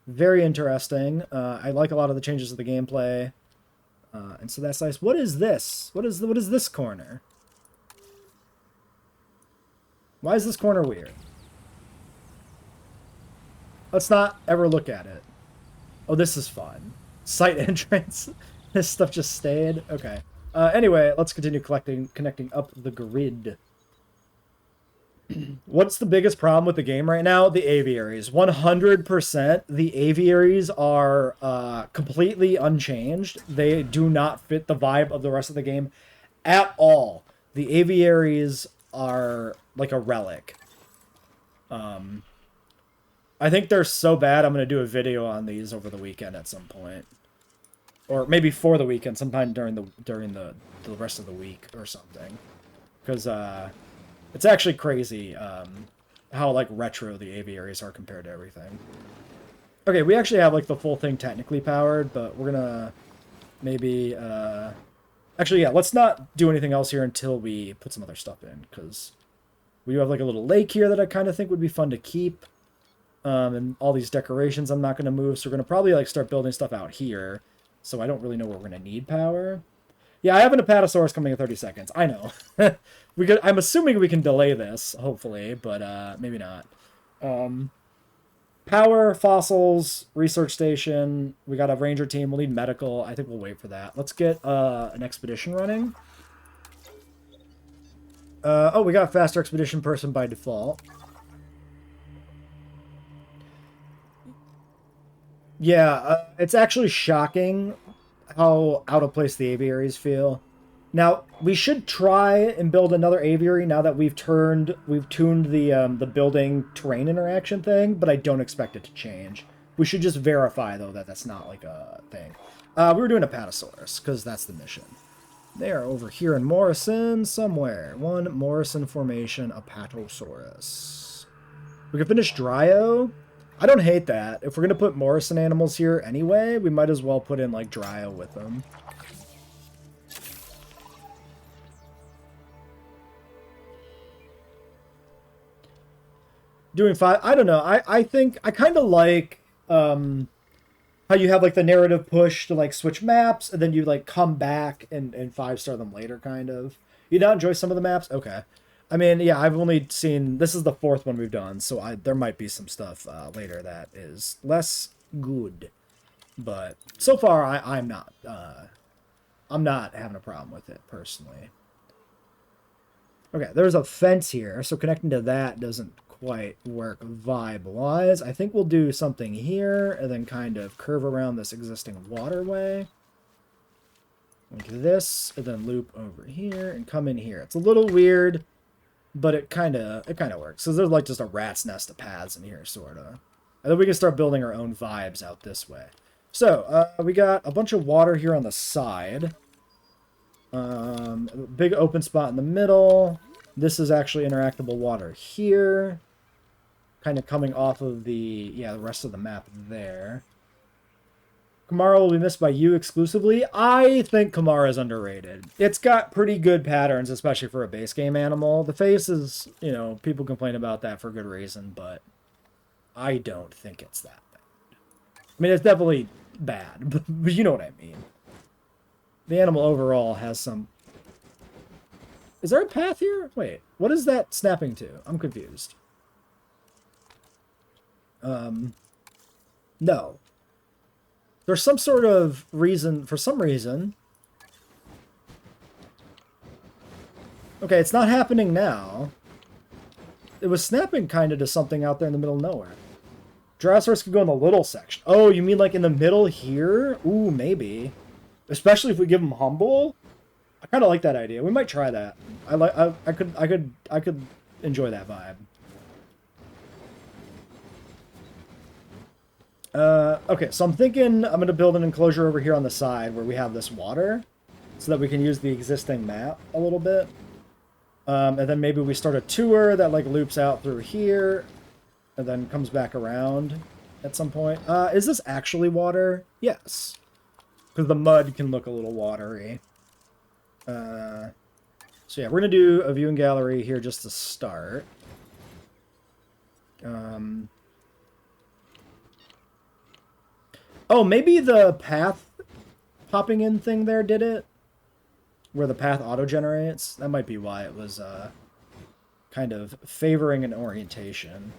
S1: Very interesting. I like a lot of the changes to the gameplay. And so that's nice. What is this? What is this corner? Why is this corner weird? Let's not ever look at it. Oh, this is fun. Site entrance. This stuff just stayed. Okay. Anyway, let's continue connecting up the grid. What's the biggest problem with the game right now? The aviaries. 100%. The aviaries are completely unchanged. They do not fit the vibe of the rest of the game at all. The aviaries are like a relic. I think they're so bad I'm going to do a video on these over the weekend at some point. Or maybe for the weekend, sometime during the rest of the week or something. Because it's actually crazy how like retro the aviaries are compared to everything. Okay, we actually have like the full thing technically powered, but we're gonna maybe actually, yeah, let's not do anything else here until we put some other stuff in, because we have like a little lake here that I kind of think would be fun to keep. And all these decorations I'm not going to move, so we're going to probably like start building stuff out here. So I don't really know where we're going to need power. Yeah, I have an Apatosaurus coming in 30 seconds. I know. I'm assuming we can delay this, hopefully, but maybe not. Power, fossils, research station. We got a ranger team. We'll need medical. I think we'll wait for that. Let's get an expedition running. Oh, we got faster expedition person by default. Yeah, it's actually shocking how out of place the aviaries feel. Now, we should try and build another aviary now that we've tuned the building terrain interaction thing, but I don't expect it to change. We should just verify, though, that that's not like a thing. We were doing Apatosaurus, because that's the mission. They are over here in Morrison somewhere. One Morrison formation, Apatosaurus. We can finish Dryo. I don't hate that. If we're going to put Morrison animals here anyway, we might as well put in, like, Dryo with them. Doing 5, I don't know. I think, I kind of like how you have, like, the narrative push to, like, switch maps, and then you, like, come back and 5-star them later, kind of. You not enjoy some of the maps? Okay. I mean, yeah, I've only seen... This is the 4th one we've done, so there might be some stuff later that is less good. But so far, I'm not having a problem with it, personally. Okay, there's a fence here, so connecting to that doesn't quite work vibe-wise. I think we'll do something here, and then kind of curve around this existing waterway. Like this, and then loop over here, and come in here. It's a little weird... But it kind of works. So there's like just a rat's nest of paths in here, sort of. And then we can start building our own vibes out this way. So, we got a bunch of water here on the side. A big open spot in the middle. This is actually interactable water here. Kind of coming off of the rest of the map there. Kamara will be missed by you exclusively. I think Kamara is underrated. It's got pretty good patterns, especially for a base game animal. The face is, you know, people complain about that for good reason, but I don't think it's that bad. I mean, it's definitely bad, but you know what I mean. The animal overall has some... Is there a path here? Wait, what is that snapping to? I'm confused. No. There's some sort of reason, for some reason. Okay, it's not happening now. It was snapping kind of to something out there in the middle of nowhere. Drososaurus could go in the little section. Oh, you mean like in the middle here? Ooh, maybe. Especially if we give him humble. I kind of like that idea. We might try that. I could enjoy that vibe. Okay, so I'm thinking I'm going to build an enclosure over here on the side where we have this water so that we can use the existing map a little bit. And then maybe we start a tour that like loops out through here and then comes back around at some point. Is this actually water? Yes. Because the mud can look a little watery. So yeah, we're going to do a viewing gallery here just to start. Oh, maybe the path popping in thing there did it? Where the path auto-generates? That might be why it was kind of favoring an orientation.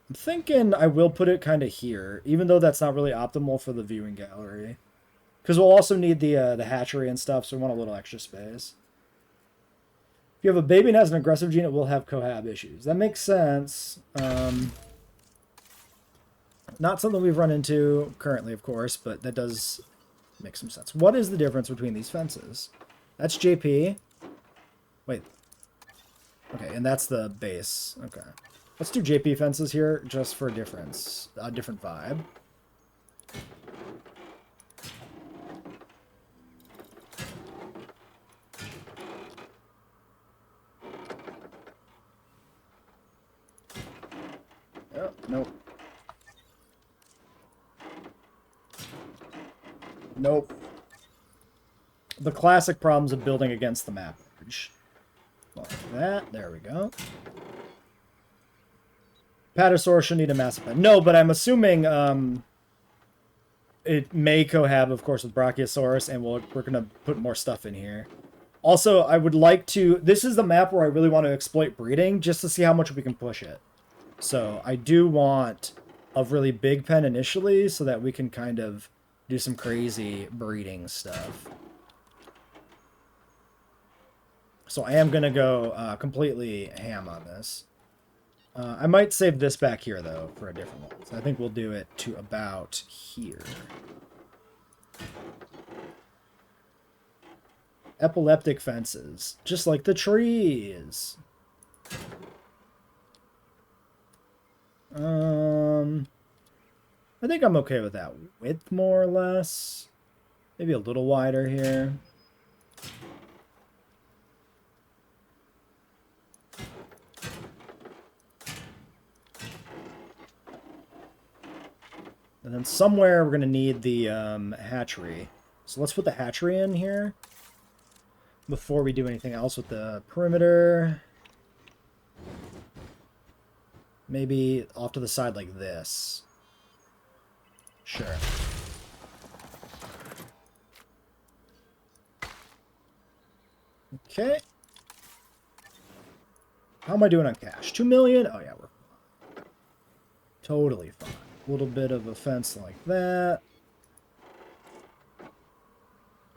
S1: I'm thinking I will put it kind of here, even though that's not really optimal for the viewing gallery. Because we'll also need the hatchery and stuff, so we want a little extra space. If you have a baby and has an aggressive gene, it will have cohab issues. That makes sense. Not something we've run into currently, of course, but that does make some sense. What is the difference between these fences? That's JP. Wait. Okay, and that's the base. Okay. Let's do JP fences here just for a difference. A different vibe. Oh, nope. Nope. The classic problems of building against the map. Like that. There we go. Patasaurus should need a massive pen. No, but I'm assuming it may cohab, of course, with Brachiosaurus, and we're going to put more stuff in here. Also, I would like to... This is the map where I really want to exploit breeding, just to see how much we can push it. So I do want a really big pen initially, so that we can kind of do some crazy breeding stuff. So I am going to go completely ham on this. I might save this back here, though, for a different one. So I think we'll do it to about here. Epileptic fences, just like the trees. I think I'm okay with that width, more or less. Maybe a little wider here. And then somewhere we're going to need the hatchery. So let's put the hatchery in here before we do anything else with the perimeter. Maybe off to the side like this. Sure. Okay. How am I doing on cash? 2 million? Oh yeah, we're fine. Totally fine. A little bit of a fence like that.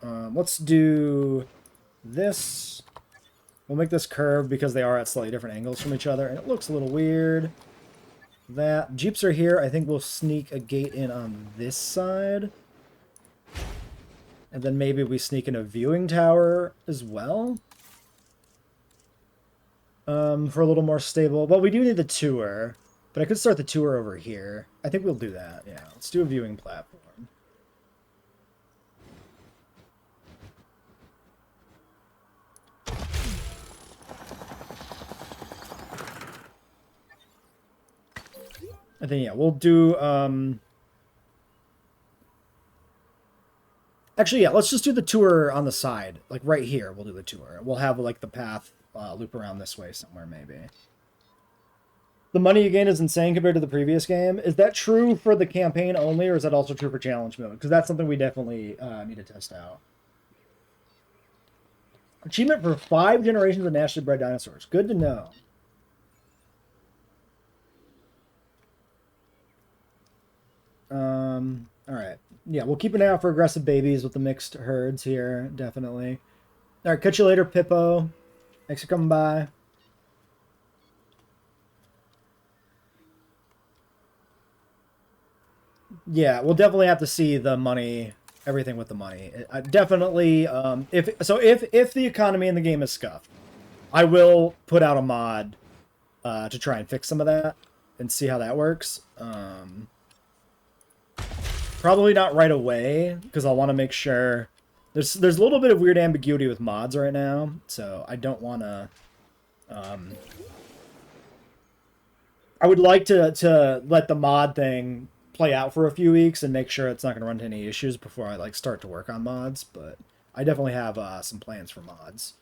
S1: Let's do this. We'll make this curved because they are at slightly different angles from each other, and it looks a little weird. That Jeeps are here. I think we'll sneak a gate in on this side. And then maybe we sneak in a viewing tower as well. For a little more stable. Well, we do need the tour. But I could start the tour over here. I think we'll do that. Yeah, let's do a viewing platform. And then, yeah, we'll do... Actually, yeah, let's just do the tour on the side. Like, right here, we'll do the tour. We'll have, like, the path loop around this way somewhere, maybe. The money you gain is insane compared to the previous game. Is that true for the campaign only, or is that also true for challenge mode? Because that's something we definitely need to test out. Achievement for 5 generations of naturally bred dinosaurs. Good to know. Alright. Yeah, we'll keep an eye out for aggressive babies with the mixed herds here, definitely. Alright, catch you later, Pippo. Thanks for coming by. Yeah, we'll definitely have to see the money, everything with the money. Definitely, if the economy in the game is scuffed, I will put out a mod to try and fix some of that and see how that works. Probably not right away, because I'll want to make sure... There's a little bit of weird ambiguity with mods right now, so I don't want to... I would like to let the mod thing play out for a few weeks and make sure it's not going to run into any issues before I like start to work on mods, but I definitely have some plans for mods.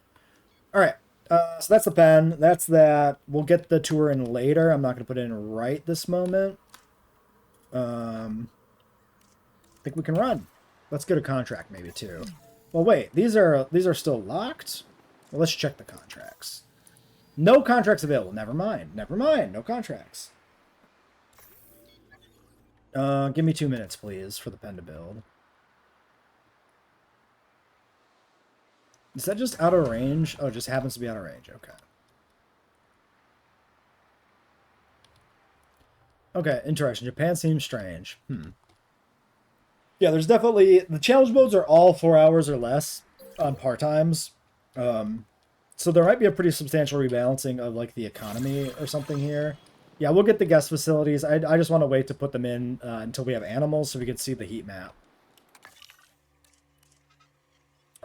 S1: Alright, so that's the pen, that's that. We'll get the tour in later. I'm not going to put it in right this moment. I think we can run. Let's get a contract maybe too. Well, wait, these are still locked? Well, let's check the contracts. No contracts available. Never mind. Never mind. No contracts. Give me 2 minutes, please, for the pen to build. Is that just out of range? Oh, it just happens to be out of range. Okay. Okay, interesting. Japan seems strange. Yeah, there's definitely... The challenge modes are all 4 hours or less on part-times. So there might be a pretty substantial rebalancing of, like, the economy or something here. Yeah, we'll get the guest facilities. I just want to wait to put them in until we have animals so we can see the heat map.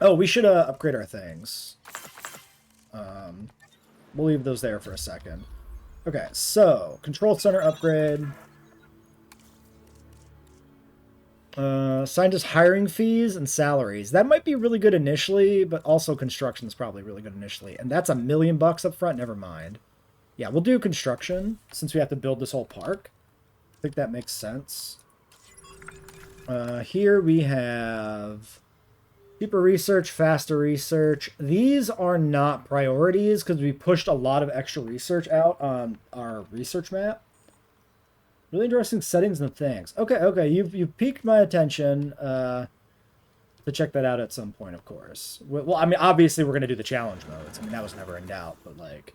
S1: Oh, we should upgrade our things. We'll leave those there for a second. Okay, so control center upgrade. Scientist hiring fees and salaries. That might be really good initially, but also construction is probably really good initially. And that's $1 million up front. Never mind. Yeah, we'll do construction since we have to build this whole park. I think that makes sense. Here we have cheaper research, faster research. These are not priorities because we pushed a lot of extra research out on our research map. Really interesting settings and things. Okay, you've piqued my attention to check that out at some point, of course. Well, I mean, obviously we're going to do the challenge modes. I mean, that was never in doubt, but, like...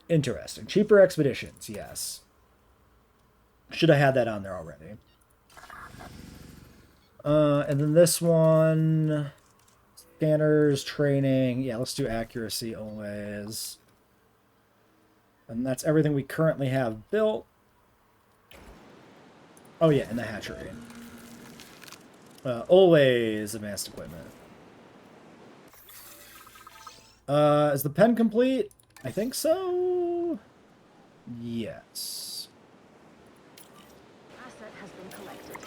S1: Interesting. Cheaper expeditions, yes. Should have had that on there already. And then this one... Scanners, training. Yeah, let's do accuracy always. And that's everything we currently have built. Oh yeah, and the hatchery. Always advanced equipment. Is the pen complete? I think so. Yes.
S2: Asset has been collected.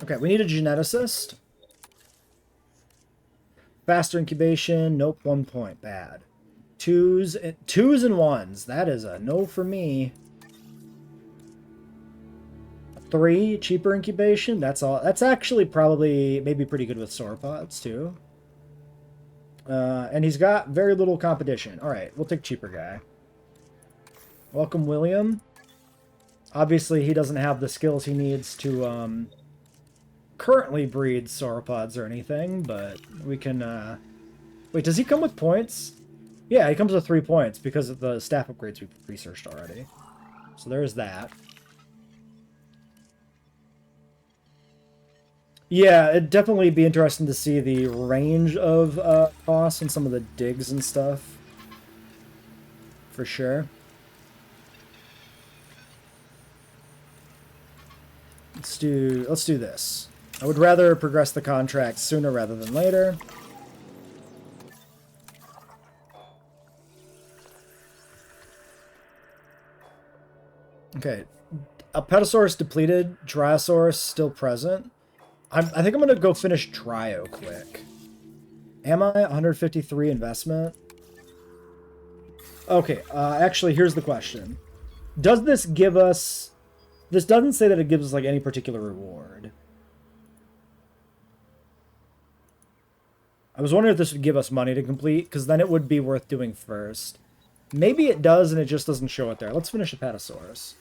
S1: Okay, we need a geneticist. Faster incubation. Nope, 1 point. Bad. Twos and ones. That is a no for me. 3, cheaper incubation. That's all. That's actually probably maybe pretty good with sauropods too. And he's got very little competition. All right, we'll take cheaper guy. Welcome, William. Obviously, he doesn't have the skills he needs to currently breed sauropods or anything, but we can... Wait, does he come with points? Yeah, he comes with 3 points because of the staff upgrades we've researched already. So there's that. Yeah, it'd definitely be interesting to see the range of costs and some of the digs and stuff. For sure. Let's do this. I would rather progress the contract sooner rather than later. Okay. Apatosaurus depleted, Dryosaurus still present. I think I'm going to go finish Dryo quick. Am I? 153 investment? Okay, actually, here's the question. Does this give us... This doesn't say that it gives us, like, any particular reward. I was wondering if this would give us money to complete, because then it would be worth doing first. Maybe it does, and it just doesn't show it there. Let's finish Apatosaurus.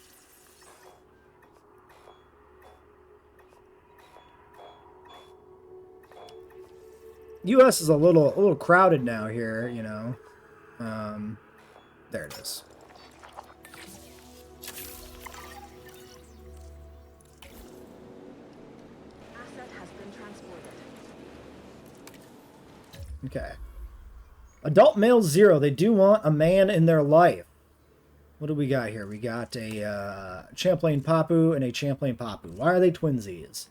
S1: US is a little crowded now here, you know. There it is.
S2: Asset has been transported.
S1: Okay. Adult male 0. They do want a man in their life. What do we got here? We got a Champlain Papu and a Champlain Papu. Why are they twinsies?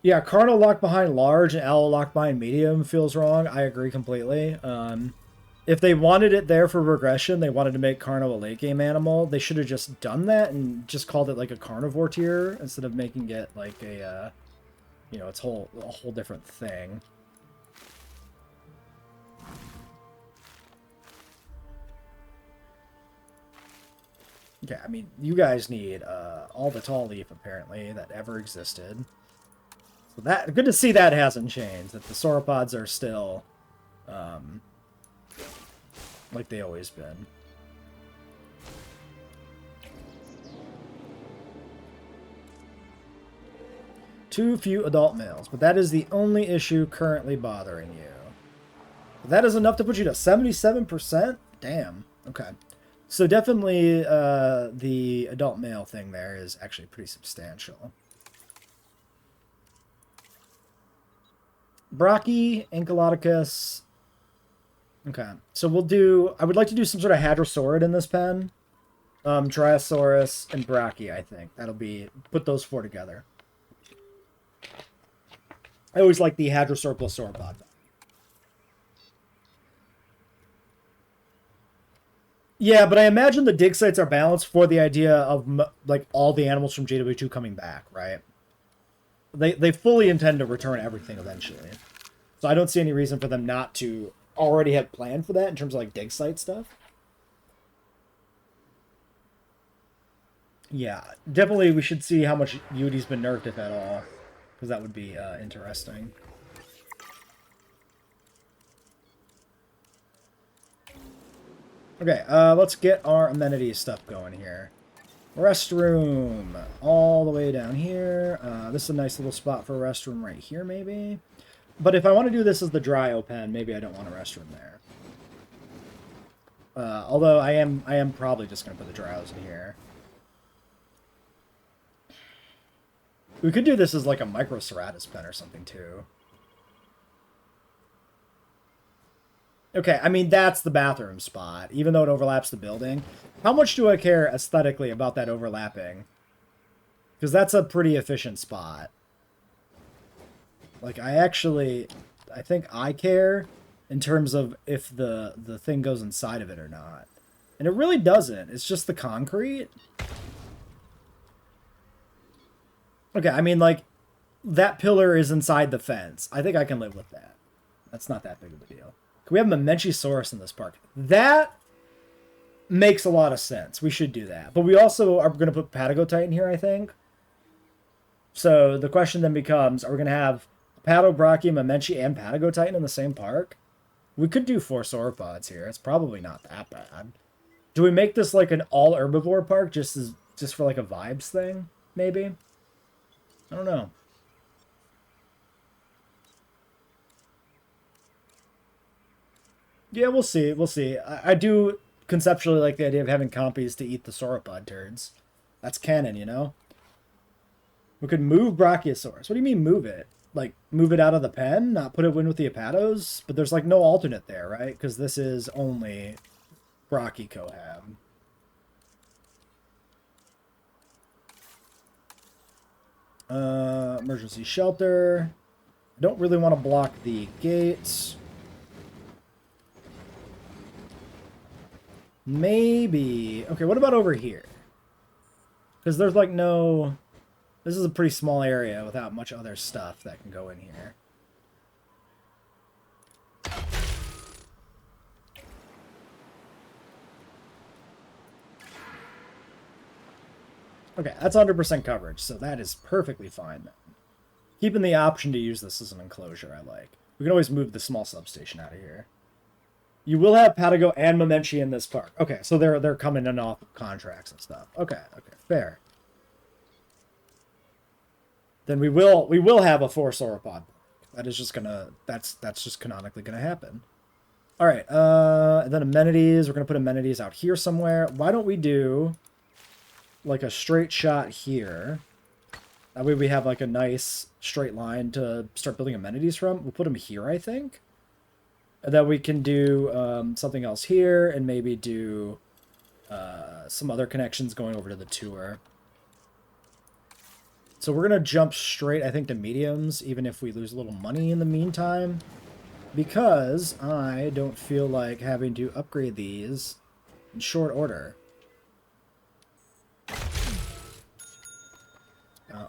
S1: Yeah, Carnal locked behind large and Owl locked behind medium feels wrong. I agree completely. If they wanted it there for regression, they wanted to make Carnal a late game animal, they should have just done that and just called it like a carnivore tier instead of making it like a, you know, a whole different thing. Okay, I mean, you guys need all the tall leaf, apparently, that ever existed. So that, good to see that hasn't changed, that the sauropods are still like they always been. Too few adult males, but that is the only issue currently bothering you. That is enough to put you to 77%? Damn. Okay. So definitely the adult male thing there is actually pretty substantial. Brachy, Ankylodocus. Okay. So we'll do... I would like to do some sort of Hadrosaurid in this pen. Dryosaurus and Brachy, I think. That'll be... Put those four together. I always like the Hadrosaurid plus Sauropod. Yeah, but I imagine the dig sites are balanced for the idea of like all the animals from JWE2 coming back, right? They fully intend to return everything eventually. So I don't see any reason for them not to already have planned for that in terms of like dig site stuff. Yeah, definitely we should see how much Yudi's been nerfed, if at all. Because that would be interesting. Okay, let's get our amenities stuff going here. Restroom, all the way down here. This is a nice little spot for a restroom right here, maybe. But if I want to do this as the Dryo pen, maybe I don't want a restroom there. Although I am probably just going to put the Dryos in here. We could do this as like a Microceratus pen or something too. Okay, I mean, that's the bathroom spot, even though it overlaps the building. How much do I care aesthetically about that overlapping? Because that's a pretty efficient spot. Like, I think I care in terms of if the thing goes inside of it or not. And it really doesn't. It's just the concrete. Okay, I mean, like, that pillar is inside the fence. I think I can live with that. That's not that big of a deal. We have Mamenchisaurus in this park. That makes a lot of sense. We should do that. But we also are going to put Patagotitan here, I think. So the question then becomes, are we going to have Patabrachia, Mamenchi, and Patagotitan in the same park? We could do 4 sauropods here. It's probably not that bad. Do we make this like an all herbivore park just for like a vibes thing? Maybe? I don't know. Yeah, we'll see. We'll see. I do conceptually like the idea of having compies to eat the sauropod turds. That's canon, you know? We could move Brachiosaurus. What do you mean move it? Like, move it out of the pen? Not put it in with the Apatos? But there's, like, no alternate there, right? Because this is only Brachycohab. Emergency shelter. I don't really want to block the gates. Maybe. Okay, what about over here? Because there's like no... This is a pretty small area without much other stuff that can go in here. Okay, that's 100% coverage, so that is perfectly fine then. Keeping the option to use this as an enclosure, I like. We can always move the small substation out of here. You will have Patago and Mamenchi in this park. Okay, so they're coming in off contracts and stuff. Okay, fair. Then we will have a 4 sauropod. That is just gonna that's just canonically gonna happen. All right, and then amenities. We're gonna put amenities out here somewhere. Why don't we do like a straight shot here? That way we have like a nice straight line to start building amenities from. We'll put them here, I think. And then we can do something else here and maybe do some other connections going over to the tour. So we're going to jump straight, I think, to mediums, even if we lose a little money in the meantime. Because I don't feel like having to upgrade these in short order.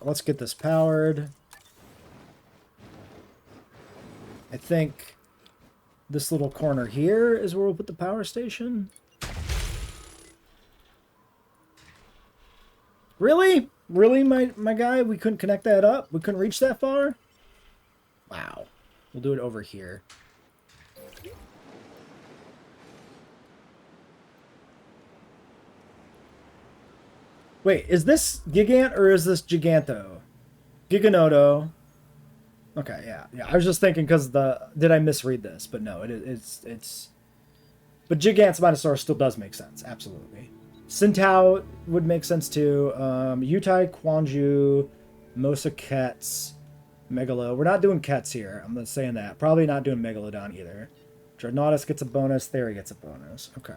S1: Let's get this powered. I think this little corner here is where we'll put the power station. Really? Really, my guy? We couldn't connect that up? We couldn't reach that far? Wow. We'll do it over here. Wait, is this Gigant or is this Giganto? Giganoto. Okay, yeah, yeah. I was just thinking because did I misread this? But no, it's. But Gigantspinosaurus still does make sense, absolutely. Sintao would make sense too. Yutai, Quanju, Mosakets, Megalo. We're not doing Kets here. I'm just saying that. Probably not doing Megalodon either. Dreadnoughtus gets a bonus. Theory gets a bonus. Okay.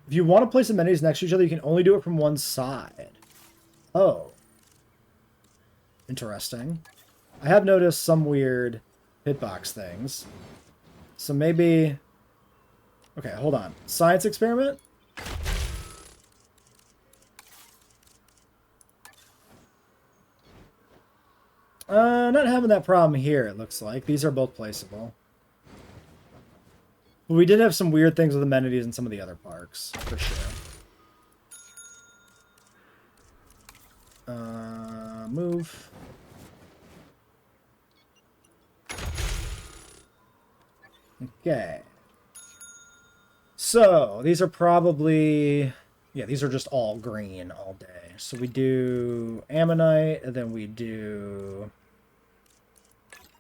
S1: If you want to place amenities next to each other, you can only do it from one side. Oh. Interesting. I have noticed some weird hitbox things. So maybe... Okay, hold on. Science experiment? Not having that problem here, it looks like. These are both placeable. But we did have some weird things with amenities in some of the other parks, for sure. Move. Okay. So, these are probably... Yeah, these are just all green all day. So we do Ammonite, and then we do...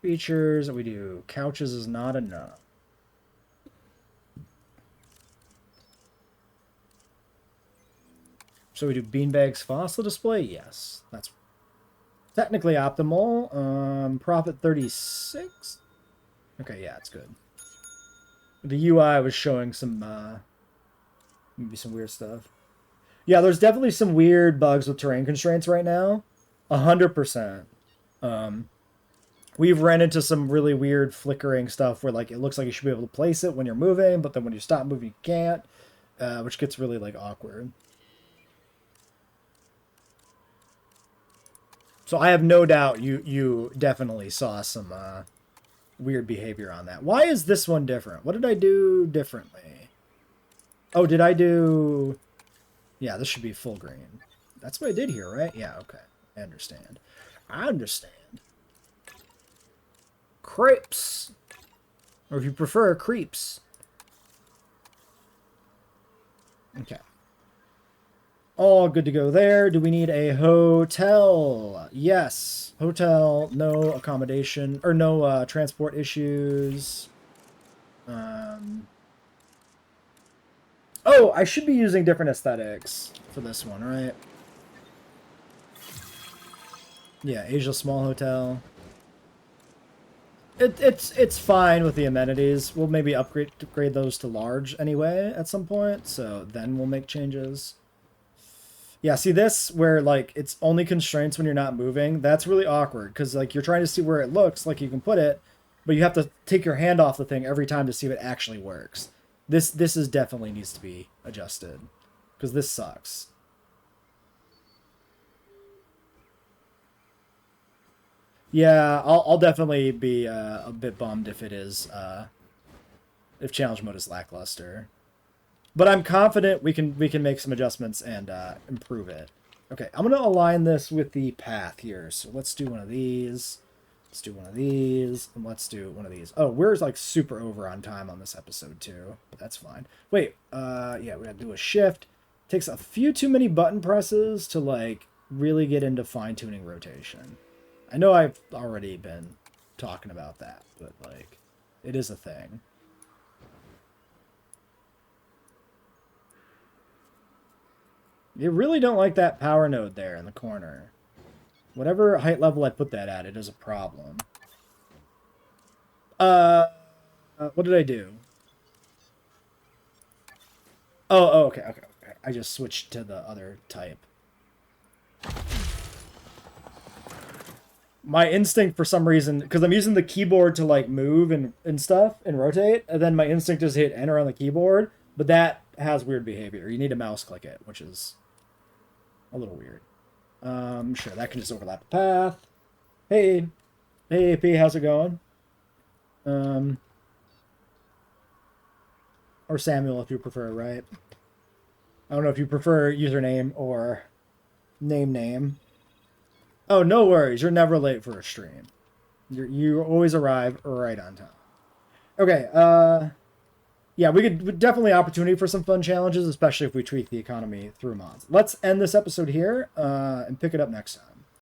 S1: Features, and we do couches is not enough. So we do beanbags fossil display? Yes. That's technically optimal. Profit 36? Okay, yeah, it's good. The UI was showing some, maybe some weird stuff. Yeah, there's definitely some weird bugs with terrain constraints right now. 100%. We've ran into some really weird flickering stuff where, like, it looks like you should be able to place it when you're moving, but then when you stop moving, you can't, which gets really, like, awkward. So I have no doubt you definitely saw some weird behavior on that. Why is this one different? What did I do differently? Oh, did I do... Yeah, this should be full green. That's what I did here, right? Yeah, okay. I understand. I understand. Crepes. Or if you prefer, creeps. Okay. All good to go there. Do we need a hotel? Yes. Hotel, no accommodation, or no transport issues. Oh, I should be using different aesthetics for this one, right? Yeah, Asia Small Hotel. It's fine with the amenities. We'll maybe upgrade those to large anyway at some point, so then we'll make changes. Yeah, see this where like it's only constraints when you're not moving. That's really awkward because like you're trying to see where it looks like you can put it, but you have to take your hand off the thing every time to see if it actually works. This is definitely needs to be adjusted because this sucks. Yeah, I'll definitely be a bit bummed if it is if challenge mode is lackluster. But I'm confident we can make some adjustments and improve it. Okay, I'm gonna align this with the path here. So let's do one of these. Let's do one of these, and let's do one of these. Oh, we're like super over on time on this episode too, but that's fine. Wait, yeah, we gotta do a shift. Takes a few too many button presses to like really get into fine-tuning rotation. I know I've already been talking about that, but like, it is a thing. You really don't like that power node there in the corner. Whatever height level I put that at, it is a problem. What did I do? Oh, okay. I just switched to the other type. My instinct for some reason, because I'm using the keyboard to like move and stuff and rotate, and then my instinct is to hit enter on the keyboard, but that has weird behavior. You need to mouse click it, which is a little weird. Sure, that can just overlap the path. Hey AP, how's it going? Or Samuel if you prefer, right? I don't know if you prefer username or name. Oh, no worries. You're never late for a stream. You always arrive right on time. Okay, yeah, we could definitely opportunity for some fun challenges, especially if we tweak the economy through mods. Let's end this episode here and pick it up next time.